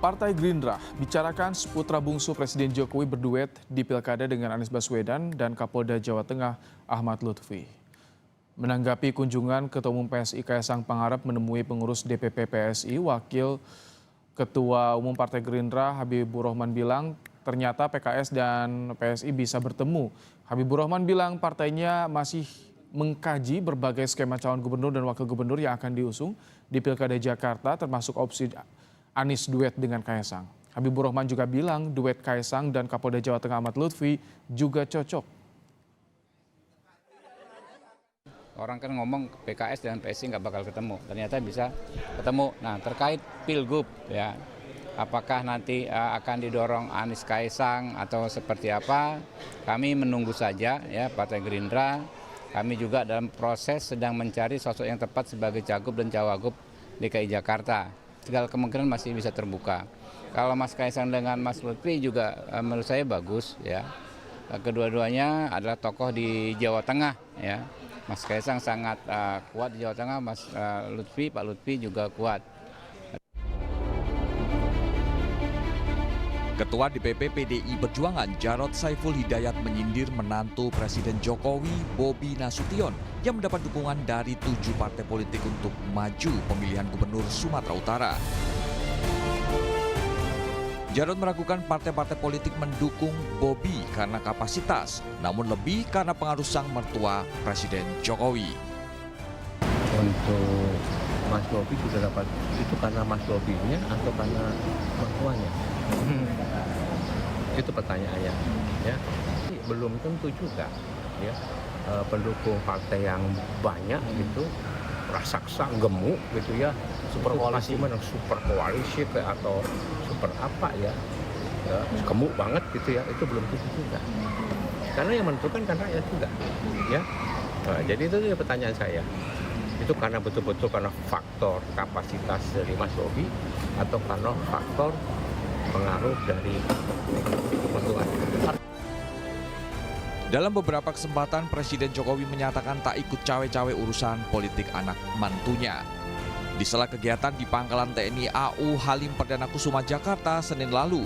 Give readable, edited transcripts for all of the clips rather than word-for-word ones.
Partai Gerindra bicarakan putra bungsu Presiden Jokowi berduet di Pilkada dengan Anies Baswedan dan Kapolda Jawa Tengah Ahmad Lutfi. Menanggapi kunjungan Ketua Umum PSI Kaisang Pangarep menemui pengurus DPP PSI, Wakil Ketua Umum Partai Gerindra Habibur Rahman bilang ternyata PKS dan PSI bisa bertemu. Habibur Rahman bilang partainya masih mengkaji berbagai skema calon gubernur dan wakil gubernur yang akan diusung di Pilkada Jakarta termasuk opsi Anies duet dengan Kaisang. Habibur Rahman juga bilang duet Kaisang dan Kapolda Jawa Tengah Ahmad Lutfi juga cocok. Orang kan ngomong PKS dan PSI nggak bakal ketemu, ternyata bisa ketemu. Nah, terkait Pilgub ya, apakah nanti akan didorong Anies Kaisang atau seperti apa? Kami menunggu saja ya, Partai Gerindra. Kami juga dalam proses sedang mencari sosok yang tepat sebagai cagup dan cawagup DKI Jakarta. Segala kemungkinan masih bisa terbuka. Kalau Mas Kaisang dengan Mas Lutfi juga menurut saya bagus ya. Kedua-duanya adalah tokoh di Jawa Tengah ya. Mas Kaisang sangat kuat di Jawa Tengah, Pak Lutfi juga kuat. Ketua DPP PDI Perjuangan Jarod Saiful Hidayat menyindir menantu Presiden Jokowi Bobi Nasution yang mendapat dukungan dari 7 partai politik untuk maju pemilihan gubernur Sumatera Utara. Jarod meragukan partai-partai politik mendukung Bobi karena kapasitas, namun lebih karena pengaruh sang mertua Presiden Jokowi. Untuk Mas Bobi juga dapat itu karena Mas Bobinya atau karena mertuanya? Itu pertanyaannya ya. Belum tentu juga ya, pendukung partai yang banyak gitu raksasa gemuk gitu ya, super koalisi atau super apa ya, gemuk banget gitu ya, itu belum tentu juga karena yang menentukan kan rakyat juga ya. Jadi itu ya pertanyaan saya, itu karena betul-betul karena faktor kapasitas dari Mas Bobi atau karena faktor pengaruh dari kebutuhan. Dalam beberapa kesempatan Presiden Jokowi menyatakan tak ikut cawe-cawe urusan politik anak mantunya. Di sela kegiatan di Pangkalan TNI AU Halim Perdana Kusuma Jakarta Senin lalu,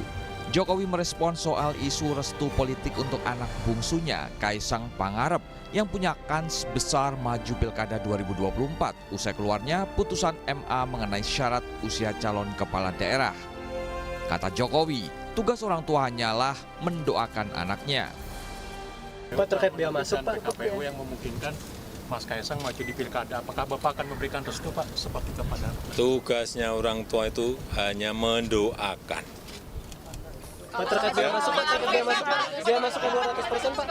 Jokowi merespon soal isu restu politik untuk anak bungsunya Kaisang Pangarep yang punya kans besar maju Pilkada 2024 usai keluarnya putusan MA mengenai syarat usia calon kepala daerah. Kata Jokowi, tugas orang tua hanyalah mendoakan anaknya. Pak, terkait bea masuk Pak, KPU yang memungkinkan Mas Kaisang maju di Pilkada, apakah Bapak akan memberikan restu Pak seperti kepada? Tugasnya orang tua itu hanya mendoakan. Pak, terkait bea masuk Pak, bea masuk 200% Pak.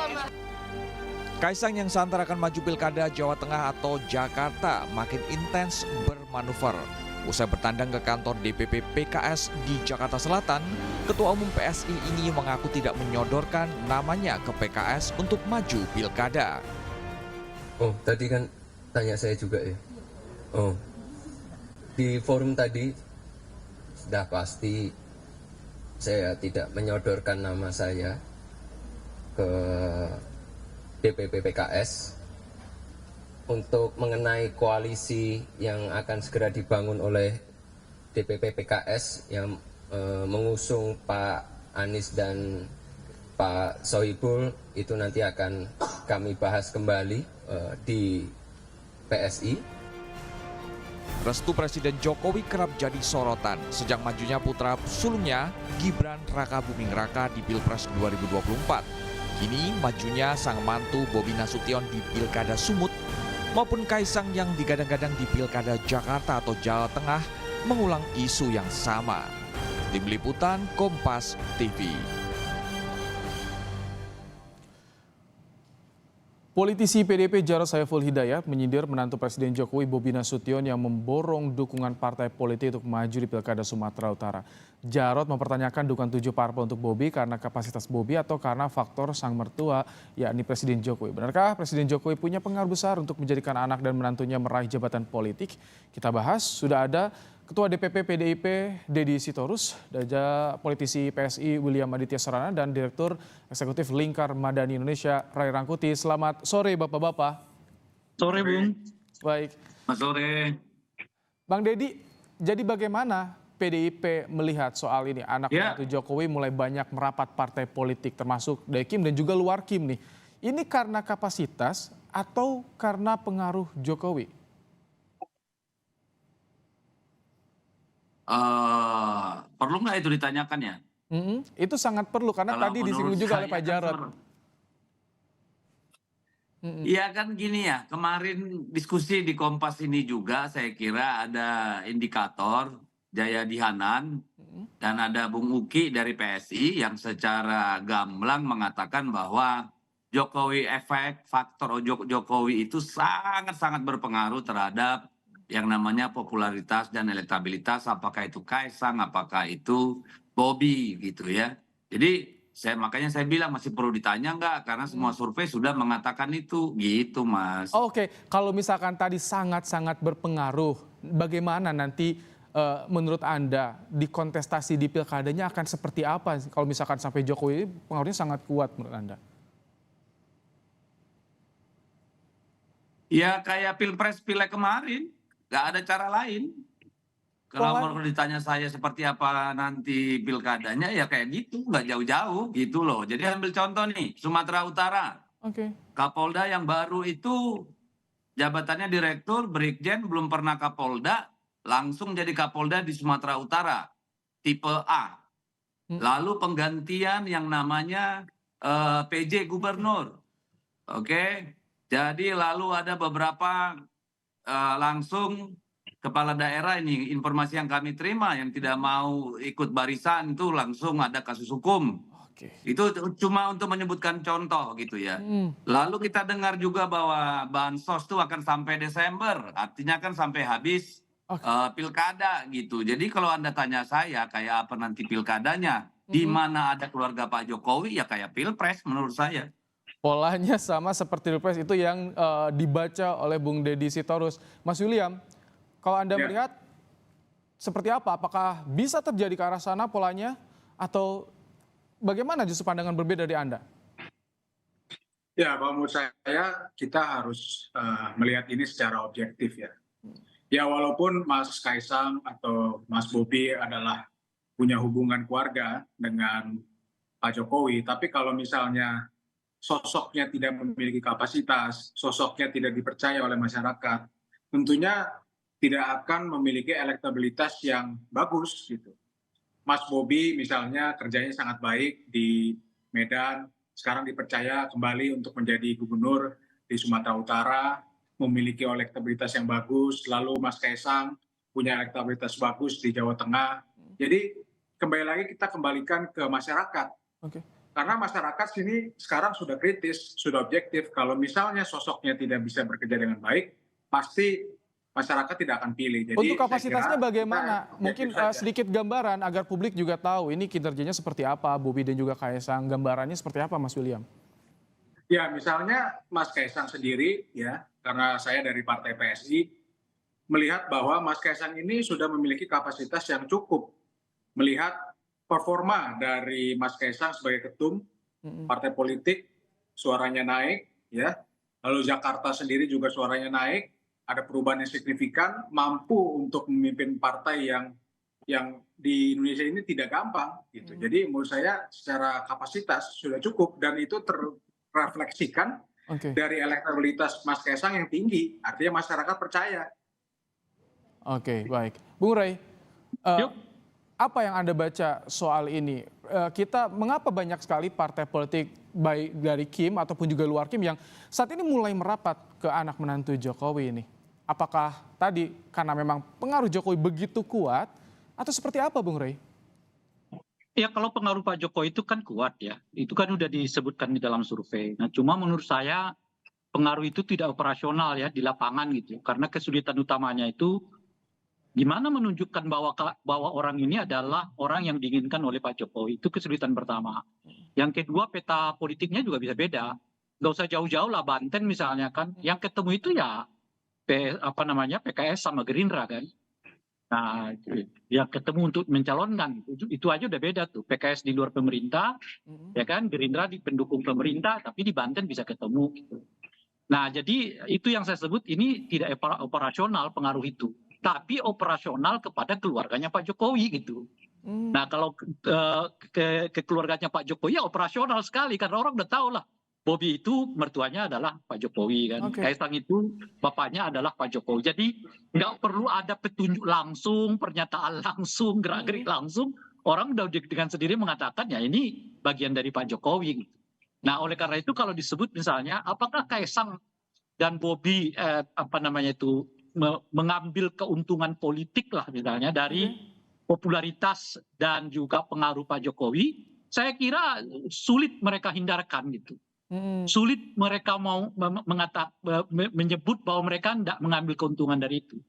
Kaisang yang santer akan maju Pilkada Jawa Tengah atau Jakarta makin intens bermanuver. Usai bertandang ke kantor DPP PKS di Jakarta Selatan, Ketua Umum PSI ini mengaku tidak menyodorkan namanya ke PKS untuk maju Pilkada. Oh, tadi kan tanya saya juga ya. Oh, di forum tadi sudah pasti saya tidak menyodorkan nama saya ke DPP PKS. Untuk mengenai koalisi yang akan segera dibangun oleh DPP PKS yang mengusung Pak Anies dan Pak Sohibul, itu nanti akan kami bahas kembali di PSI. Restu Presiden Jokowi kerap jadi sorotan sejak majunya putra sulungnya Gibran Rakabuming Raka di Pilpres 2024. Kini majunya sang mantu Bobi Nasution di Pilkada Sumut maupun Kaisang yang digadang-gadang di Pilkada Jakarta atau Jawa Tengah mengulang isu yang sama. Tim Liputan Kompas TV. Politisi PDIP Jarod Saiful Hidayat menyindir menantu Presiden Jokowi Bobi Nasution yang memborong dukungan partai politik untuk maju di Pilkada Sumatera Utara. Jarod mempertanyakan dukungan 7 parpol untuk Bobi karena kapasitas Bobi atau karena faktor sang mertua yakni Presiden Jokowi. Benarkah Presiden Jokowi punya pengaruh besar untuk menjadikan anak dan menantunya meraih jabatan politik? Kita bahas, sudah ada Ketua DPP PDIP Deddy Sitorus, dan politisi PSI William Aditya Sarana, dan Direktur Eksekutif Lingkar Madani Indonesia Ray Rangkuti. Selamat sore Bapak-Bapak. Sore Bung. Baik. Sore. Bang Deddy, jadi bagaimana PDIP melihat soal ini? Anak menantu Jokowi mulai banyak merapat partai politik termasuk dari Kim dan juga luar Kim nih. Ini karena kapasitas atau karena pengaruh Jokowi? Perlu nggak itu ditanyakan ya? Itu sangat perlu karena Kalau tadi disinggung menurut juga oleh saya Pak kan Jarod. Iya kan gini ya, kemarin diskusi di Kompas ini juga saya kira ada indikator Jayadi Hanan dan ada Bung Uki dari PSI yang secara gamblang mengatakan bahwa Jokowi efek, faktor Jokowi itu sangat-sangat berpengaruh terhadap yang namanya popularitas dan elektabilitas, apakah itu Kaisang, apakah itu Bobi gitu ya. Jadi makanya saya bilang masih perlu ditanya nggak, karena semua survei sudah mengatakan itu, gitu Mas. Oke, kalau misalkan tadi sangat-sangat berpengaruh, bagaimana nanti menurut Anda di kontestasi di pilkadanya akan seperti apa kalau misalkan sampai Jokowi pengaruhnya sangat kuat menurut Anda? Ya kayak pilpres pileg kemarin, nggak ada cara lain. Kalau mau ditanya saya seperti apa nanti pilkadanya, ya kayak gitu, nggak jauh-jauh gitu loh. Jadi ambil contoh nih, Sumatera Utara. Oke. Kapolda yang baru itu jabatannya direktur, brigjen, belum pernah Kapolda, langsung jadi Kapolda di Sumatera Utara, tipe A. Lalu penggantian yang namanya PJ Gubernur. Oke, jadi lalu ada beberapa langsung kepala daerah ini, informasi yang kami terima yang tidak mau ikut barisan itu langsung ada kasus hukum. Itu cuma untuk menyebutkan contoh gitu ya. Lalu kita dengar juga bahwa bansos itu akan sampai Desember, artinya kan sampai habis pilkada gitu. Jadi kalau Anda tanya saya kayak apa nanti pilkadanya, di mana ada keluarga Pak Jokowi ya kayak pilpres menurut saya. Polanya sama seperti pilpres itu yang dibaca oleh Bung Deddy Sitorus. Mas William, kalau Anda melihat seperti apa? Apakah bisa terjadi ke arah sana polanya? Atau bagaimana justru pandangan berbeda dari Anda? Ya, kalau menurut saya kita harus melihat ini secara objektif ya. Ya walaupun Mas Kaisang atau Mas Bobi adalah punya hubungan keluarga dengan Pak Jokowi, tapi kalau misalnya sosoknya tidak memiliki kapasitas, sosoknya tidak dipercaya oleh masyarakat, tentunya tidak akan memiliki elektabilitas yang bagus gitu. Mas Bobi misalnya kerjanya sangat baik di Medan, sekarang dipercaya kembali untuk menjadi gubernur di Sumatera Utara, memiliki elektabilitas yang bagus, lalu Mas Kaisang punya elektabilitas bagus di Jawa Tengah. Jadi kembali lagi kita kembalikan ke masyarakat. Karena masyarakat sini sekarang sudah kritis, sudah objektif. Kalau misalnya sosoknya tidak bisa bekerja dengan baik, pasti masyarakat tidak akan pilih. Jadi untuk kapasitasnya bagaimana? Mungkin sedikit gambaran agar publik juga tahu ini kinerjanya seperti apa, Bobi dan juga Kaisang. Gambarannya seperti apa, Mas William? Ya, misalnya Mas Kaisang sendiri, ya, karena saya dari Partai PSI, melihat bahwa Mas Kaisang ini sudah memiliki kapasitas yang cukup. Melihat performa dari Mas Kaisang sebagai ketum partai politik, suaranya naik, ya. Lalu Jakarta sendiri juga suaranya naik. Ada perubahan yang signifikan, mampu untuk memimpin partai yang di Indonesia ini tidak gampang gitu. Jadi menurut saya secara kapasitas sudah cukup dan itu terrefleksikan dari elektabilitas Mas Kaisang yang tinggi. Artinya masyarakat percaya. Oke, baik. Bung Rey, apa yang Anda baca soal ini? Mengapa banyak sekali partai politik baik dari Kim ataupun juga luar Kim yang saat ini mulai merapat ke anak menantu Jokowi ini? Apakah tadi karena memang pengaruh Jokowi begitu kuat atau seperti apa Bung Rey? Ya kalau pengaruh Pak Jokowi itu kan kuat ya, itu kan udah disebutkan di dalam survei. Nah cuma menurut saya pengaruh itu tidak operasional ya di lapangan gitu, karena kesulitan utamanya itu gimana menunjukkan bahwa orang ini adalah orang yang diinginkan oleh Pak Jokowi, itu kesulitan pertama. Yang kedua peta politiknya juga bisa beda, nggak usah jauh-jauh lah Banten misalnya kan, yang ketemu itu ya PKS sama Gerindra kan. Nah, yang ketemu untuk mencalonkan itu aja udah beda tuh. PKS di luar pemerintah, ya kan, Gerindra di pendukung pemerintah, tapi di Banten bisa ketemu gitu. Nah, jadi itu yang saya sebut ini tidak operasional pengaruh itu. tapi operasional kepada keluarganya Pak Jokowi gitu. Nah kalau ke keluarganya Pak Jokowi ya operasional sekali karena orang udah tahu lah Bobi itu mertuanya adalah Pak Jokowi kan, Kaisang itu bapaknya adalah Pak Jokowi. Jadi nggak perlu ada petunjuk langsung, pernyataan langsung, gerak-gerik langsung. Orang udah dengan sendiri mengatakan ya ini bagian dari Pak Jokowi. Nah oleh karena itu kalau disebut misalnya apakah Kaisang dan Bobi mengambil keuntungan politik lah misalnya dari popularitas dan juga pengaruh Pak Jokowi, saya kira sulit mereka hindarkan gitu. Sulit mereka mau menyebut bahwa mereka tidak mengambil keuntungan dari itu.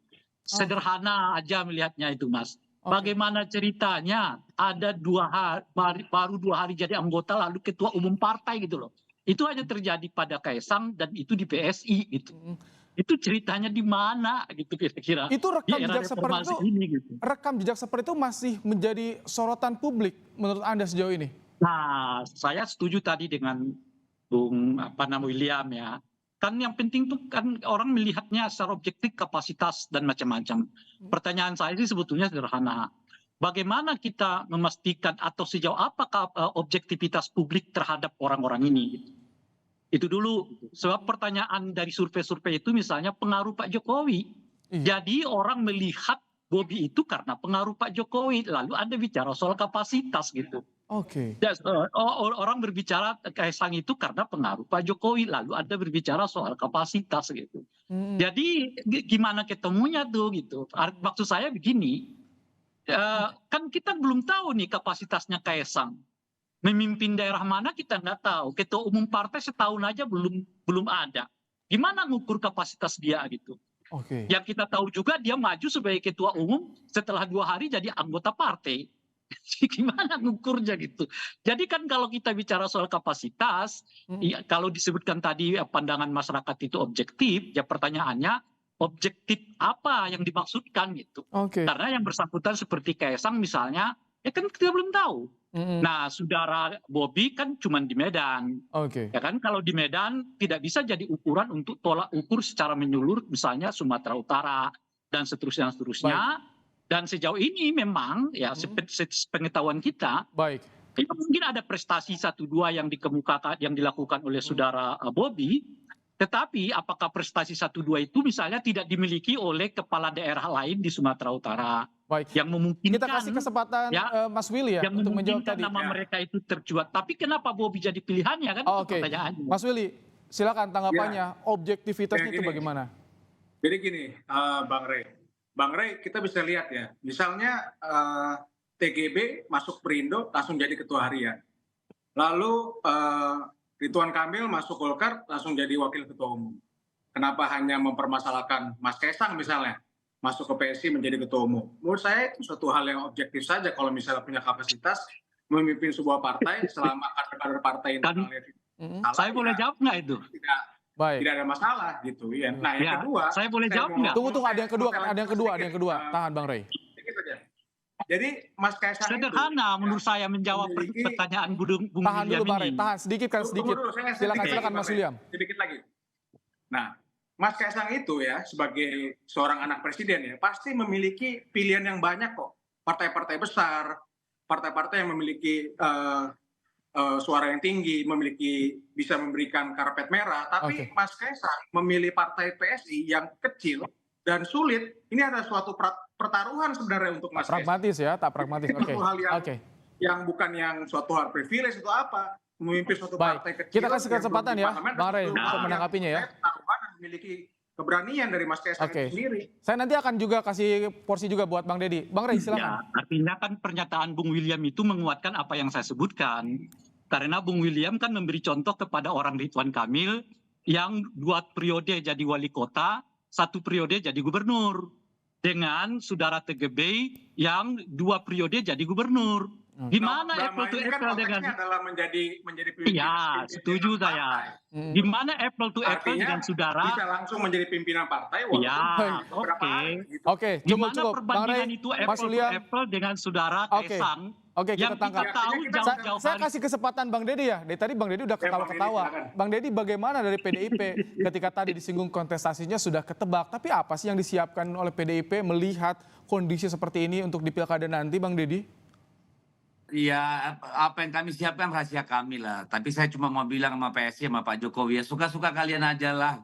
Sederhana aja melihatnya itu, Mas. Bagaimana ceritanya ada baru 2 hari jadi anggota lalu ketua umum partai gitu loh. Itu hanya terjadi pada Kaisang dan itu di PSI gitu. Itu ceritanya di mana gitu kira-kira. Itu rekam di era jejak seperti itu, ini, gitu. rekam jejak seperti itu masih menjadi sorotan publik menurut Anda sejauh ini? Nah, saya setuju tadi dengan Bung William ya. Kan yang penting tuh kan orang melihatnya secara objektif kapasitas dan macam-macam. Pertanyaan saya sih sebetulnya sederhana. Bagaimana kita memastikan atau sejauh apa objektivitas publik terhadap orang-orang ini? Itu dulu. Sebab pertanyaan dari survei-survei itu misalnya pengaruh Pak Jokowi. Jadi orang melihat Bobi itu karena pengaruh Pak Jokowi. Lalu Anda bicara soal kapasitas gitu. Orang berbicara Kaisang itu karena pengaruh Pak Jokowi. Lalu Anda berbicara soal kapasitas gitu. Jadi gimana ketemunya tuh gitu. Maksud saya begini. Kan kita belum tahu nih kapasitasnya Kaisang. Memimpin daerah mana kita nggak tahu. Ketua umum partai setahun aja belum ada. Gimana ngukur kapasitas dia gitu. Yang kita tahu juga dia maju sebagai ketua umum setelah 2 hari jadi anggota partai. Gimana ngukurnya gitu. Jadi kan kalau kita bicara soal kapasitas, ya, kalau disebutkan tadi pandangan masyarakat itu objektif, ya pertanyaannya objektif apa yang dimaksudkan gitu. Karena yang bersangkutan seperti Kaisang misalnya, ya kan kita belum tahu. Nah, saudara Bobi kan cuma di Medan. Ya kan kalau di Medan tidak bisa jadi ukuran untuk tolak ukur secara menyeluruh misalnya Sumatera Utara dan seterusnya. Dan sejauh ini memang ya pengetahuan kita, itu mungkin ada prestasi 1-2 yang dikemukakan, yang dilakukan oleh saudara Bobi, tetapi apakah prestasi 1-2 itu misalnya tidak dimiliki oleh kepala daerah lain di Sumatera Utara? Yang memungkinkan. Kita kasih kesempatan Mas Willy ya yang untuk menjawab tadi. nama mereka itu terjuat. Tapi kenapa Bobi jadi pilihannya kan? Itu pertanyaannya. Mas Willy, silakan tanggapannya. Objektivitasnya itu bagaimana? Jadi gini, Bang Rey, kita bisa lihat ya, misalnya TGB masuk Perindo langsung jadi ketua harian. Lalu Ridwan Kamil masuk Golkar langsung jadi wakil ketua umum. Kenapa hanya mempermasalahkan Mas Kaisang misalnya masuk ke PSI menjadi ketua umum? Menurut saya itu suatu hal yang objektif saja kalau misalnya punya kapasitas memimpin sebuah partai selama kader-kader partai internalnya. Saya boleh jawab nggak itu? Tidak ada masalah gitu ya. Nah yang kedua, saya boleh jawab nggak? Tunggu, ada yang kedua. Tahan Bang Rey. Jadi Mas Kaisang sederhana menurut saya menjawab pertanyaan Bung Tahan William dulu Bang Rey, ini. tahan sedikit. Silakan Mas William. Sedikit lagi. Nah, Mas Kaisang itu ya sebagai seorang anak presiden ya pasti memiliki pilihan yang banyak kok. Partai-partai besar, partai-partai yang memiliki suara yang tinggi, bisa memberikan karpet merah, tapi Mas Kaisang memilih partai PSI yang kecil dan sulit. Ini ada suatu pertaruhan sebenarnya untuk Mas Kaisang. Pragmatis ya, tak pragmatis. Suatu hal yang bukan yang suatu hal privilege itu apa? Memimpin suatu partai kecil. Kita kasih kesempatan ya, Bang Rey, untuk menanggapinya ya. Pertaruhan yang memiliki keberanian dari Mas Kaisang sendiri. Saya nanti akan juga kasih porsi juga buat Bang Deddy. Bang Rey, silakan. Ya, artinya kan pernyataan Bung William itu menguatkan apa yang saya sebutkan. Karena Bung William kan memberi contoh kepada orang Ridwan Kamil yang 2 periode jadi wali kota, 1 periode jadi gubernur. Dengan saudara TGB yang 2 periode jadi gubernur. Gimana Dalam apple hal to ini kan apple dengan konteksnya adalah menjadi pimpinan. Iya, setuju saya. Gimana apple to apple Artinya dengan saudara? bisa langsung menjadi pimpinan partai walaupun Iya, beberapa oke. hari gitu. Oke, Gimana cukup. Bang Ray, perbandingan itu Mas apple to William. apple dengan saudara Oke. Kaisang? Oke, kita Yang kita tangkap. tahu Kita- jauh-jauh Saya hari. kasih kesempatan Bang Deddy ya. Dari tadi Bang Deddy udah Ya, Bang Deddy, ketawa-ketawa. silakan. Bang Deddy bagaimana dari PDIP ketika tadi disinggung kontestasinya sudah ketebak. Tapi apa sih yang disiapkan oleh PDIP melihat kondisi seperti ini untuk di pilkada nanti Bang Deddy? Ya, apa yang kami siapkan rahasia kami lah. Tapi saya cuma mau bilang sama PSI sama Pak Jokowi ya suka-suka kalian aja lah.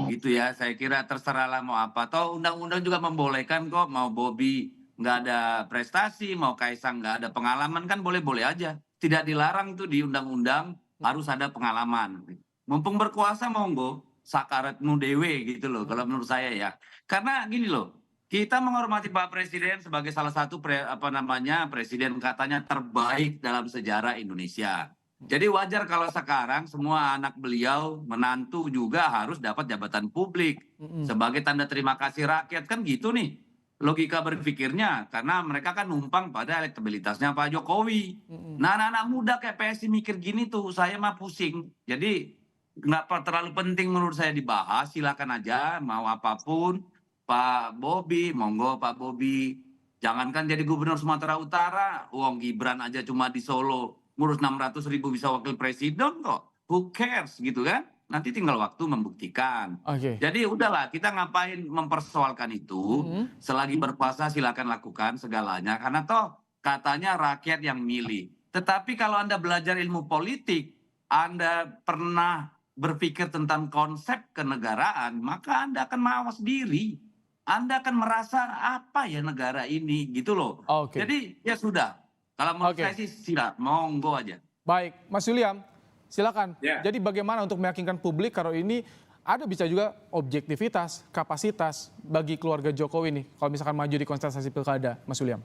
Gitu ya, saya kira terserahlah mau apa. Toh undang-undang juga membolehkan kok mau Bobi nggak ada prestasi, mau Kaisang nggak ada pengalaman kan boleh-boleh aja. Tidak dilarang tuh di undang-undang harus ada pengalaman. Mumpung berkuasa monggo, sakaratmu dewe gitu loh kalau menurut saya ya. Karena gini loh, kita menghormati Pak Presiden sebagai salah satu presiden katanya terbaik dalam sejarah Indonesia. Jadi wajar kalau sekarang semua anak beliau, menantu juga harus dapat jabatan publik sebagai tanda terima kasih rakyat kan gitu nih. Logika berpikirnya karena mereka kan numpang pada elektabilitasnya Pak Jokowi. Nah, anak-anak muda kayak PSI mikir gini tuh, saya mah pusing. Jadi nggak terlalu penting menurut saya dibahas, silakan aja mau apapun. Pak Bobi, monggo Pak Bobi. Jangankan jadi gubernur Sumatera Utara, uang Gibran aja cuma di Solo, ngurus 600.000 bisa wakil presiden kok. Who cares gitu kan? Nanti tinggal waktu membuktikan. Oke. Jadi udahlah, kita ngapain mempersoalkan itu. Selagi berkuasa silakan lakukan segalanya. Karena toh katanya rakyat yang milih. Tetapi kalau Anda belajar ilmu politik, Anda pernah berpikir tentang konsep kenegaraan, maka Anda akan mawas diri. Anda akan merasa apa ya negara ini gitu loh. Oke. Jadi ya sudah. Kalau menurut Oke. saya sih siap, monggo aja. Baik, Mas William, silakan. Ya. Jadi bagaimana untuk meyakinkan publik kalau ini ada bisa juga objektivitas, kapasitas bagi keluarga Jokowi nih kalau misalkan maju di kontestasi pilkada, Mas William?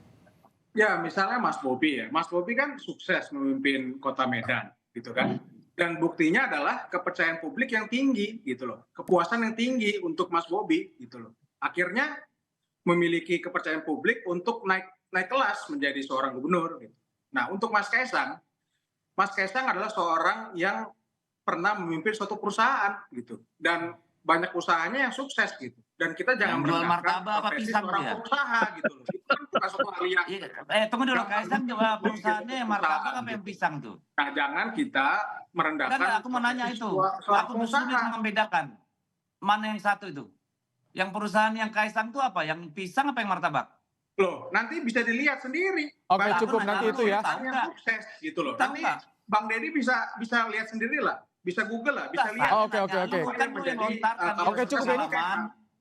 Ya, misalnya Mas Bobi ya. Mas Bobi kan sukses memimpin Kota Medan, gitu kan. Dan buktinya adalah kepercayaan publik yang tinggi, gitu loh. Kepuasan yang tinggi untuk Mas Bobi, gitu loh. Akhirnya memiliki kepercayaan publik untuk naik kelas menjadi seorang gubernur. Gitu. Nah, untuk Mas Kaisang adalah seorang yang pernah memimpin suatu perusahaan, gitu. Dan banyak usahanya yang sukses, gitu. Dan kita jangan Yang jual merendahkan martabak apa profesi pisang seorang dia? pengusaha, gitu loh. Itu kan bukan suatu hal yang Tunggu dulu, Kaisang coba perusahaannya yang martabak apa yang pisang tuh? Nah, jangan kita merendahkan. Enggak, aku mau nanya itu. Seorang Aku pengusaha. sulit membedakan. Mana yang satu itu? Yang perusahaan yang Kaisang itu apa? Yang pisang apa yang martabak? Loh, nanti bisa dilihat sendiri. Oke, Banyak cukup nanya nanti lu, itu ya. tahu yang nggak? sukses gitu loh. Tahu Nanti nggak? Bang Deddy bisa lihat sendiri lah. Bisa Google lah, bisa lihat. Oke. Kan lu yang lontarkan. Oke, cukup ini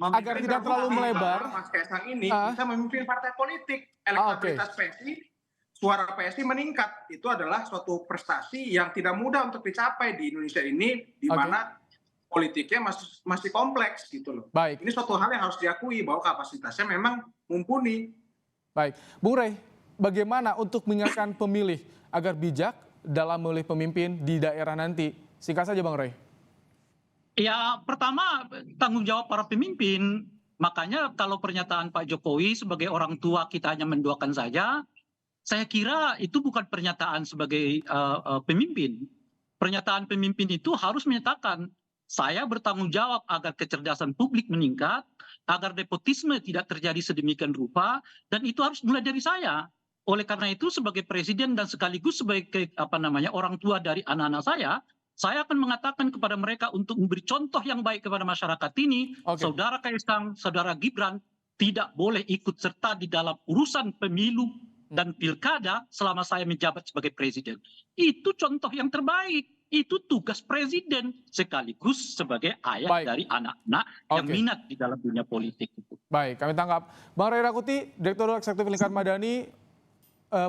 agar tidak terlalu melebar. Mas Kaisang ini Ah. bisa memimpin partai politik. Elektabilitas PSI, suara PSI meningkat. Itu adalah suatu prestasi yang tidak mudah untuk dicapai di Indonesia ini, di Oke. mana politiknya masih kompleks gitu loh. Baik. Ini suatu hal yang harus diakui bahwa kapasitasnya memang mumpuni. Baik, Bung Rey, bagaimana untuk mengingatkan pemilih agar bijak dalam memilih pemimpin di daerah nanti? Singkat saja Bang Rey. Ya, pertama tanggung jawab para pemimpin. Makanya kalau pernyataan Pak Jokowi sebagai orang tua kita hanya mendoakan saja, saya kira itu bukan pernyataan sebagai pemimpin. Pernyataan pemimpin itu harus menyatakan, saya bertanggung jawab agar kecerdasan publik meningkat, agar nepotisme tidak terjadi sedemikian rupa, dan itu harus mulai dari saya. Oleh karena itu sebagai presiden dan sekaligus sebagai orang tua dari anak-anak saya akan mengatakan kepada mereka untuk memberi contoh yang baik kepada masyarakat ini. Oke. Saudara Kaisang, saudara Gibran tidak boleh ikut serta di dalam urusan pemilu dan pilkada selama saya menjabat sebagai presiden. Itu contoh yang terbaik. Itu tugas presiden sekaligus sebagai ayah Baik. dari anak-anak yang Oke. minat di dalam dunia politik. Baik, kami tangkap. Bang Ray Rangkuti, Direktur Eksekutif Lingkar Madani,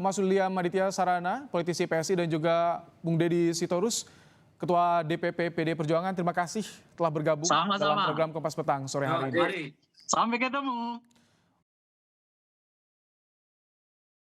Mas William Aditya Sarana, politisi PSI, dan juga Bung Deddy Sitorus, Ketua DPP PD Perjuangan. Terima kasih telah bergabung Sama-sama. dalam program Kompas Petang sore hari ini. Mari. Sampai ketemu.